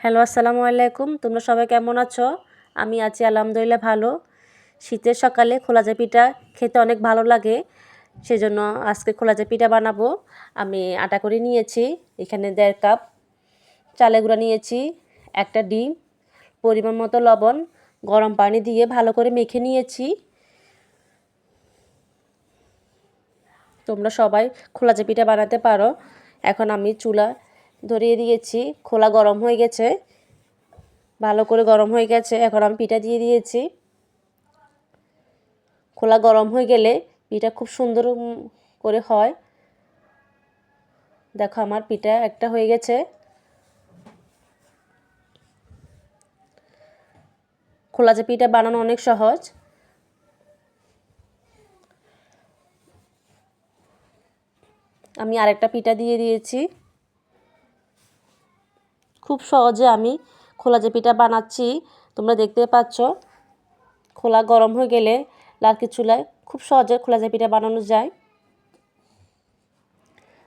Hello, আসসালামু আলাইকুম। তোমরা সবাই কেমন আছো? আমি আছি আলহামদুলিল্লাহ ভালো। শীতের সকালে খোলাজা পিঠা খেতে অনেক ভালো লাগে, সেজন্য আজকে খোলাজা পিঠা বানাবো। আমি আটা করে নিয়েছি, এখানে 1.5 কাপ চালের গুঁড়া নিয়েছি, একটা ডিম, পরিমাণ মতো লবণ, গরম পানি দিয়ে ভালো করে মেখে নিয়েছি। তোমরা সবাই খোলাজা পিঠা বানাতে পারো। এখন আমি চুলা ধরিয়ে দিয়েছি, খোলা গরম হয়ে গেছে, ভালো করে গরম হয়ে গেছে। এখন আমি পিঠা দিয়ে দিয়েছি। খোলা গরম হয়ে গেলে পিঠা খুব সুন্দর করে হয়। দেখো আমার পিঠা একটা হয়ে গেছে। খোলাজা পিঠা বানানো অনেক সহজ। আমি আরেকটা পিঠা দিয়ে দিয়েছি। খুব সহজে আমি খোলাজা পিঠা বানাচ্ছি, তোমরা দেখতে পাচ্ছ। খোলা গরম হয়ে গেলে লার্কি চুলায় খুব সহজে খোলাজা পিঠা বানানো যায়।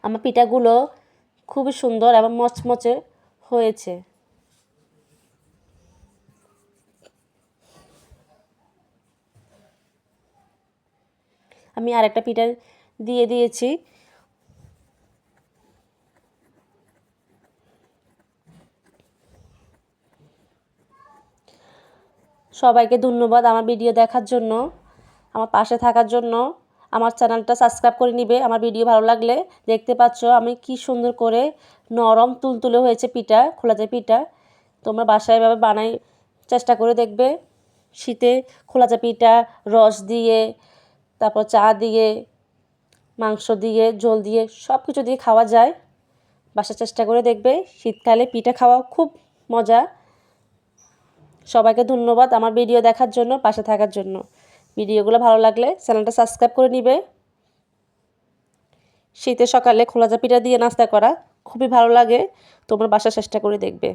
আমার পিঠাগুলো খুবই সুন্দর এবং মচমচে হয়েছে। আমি আরেকটা পিঠা দিয়ে দিয়েছি। সবাইকে ধন্যবাদ আমার ভিডিও দেখার জন্য, আমার পাশে থাকার জন্য। আমার চ্যানেলটা সাবস্ক্রাইব করে নিবে। আমার ভিডিও ভালো লাগলে দেখতে পাচ্ছ আমি কি সুন্দর করে নরম তুলতুলে হয়েছে পিঠা, খোলাজা পিঠা। তোমরা বাসায় এভাবে বানাই চেষ্টা করে দেখবে। শীতে খোলাজা পিঠা রস দিয়ে, তারপর চা দিয়ে, মাংস দিয়ে, ঝোল দিয়ে, সব কিছু দিয়ে খাওয়া যায়। বাসায় চেষ্টা করে দেখবে। শীতকালে পিঠা খাওয়া খুব মজা। সবাইকে ধন্যবাদ আমার ভিডিও দেখার জন্য, পাশে থাকার জন্য। ভিডিওগুলো ভালো লাগলে চ্যানেলটা সাবস্ক্রাইব করে নিবে। শীতের সকালে খোলাজা পিঠা দিয়ে নাস্তা করা খুবই ভালো লাগে। তোমরা বাসায় চেষ্টা করে দেখবে।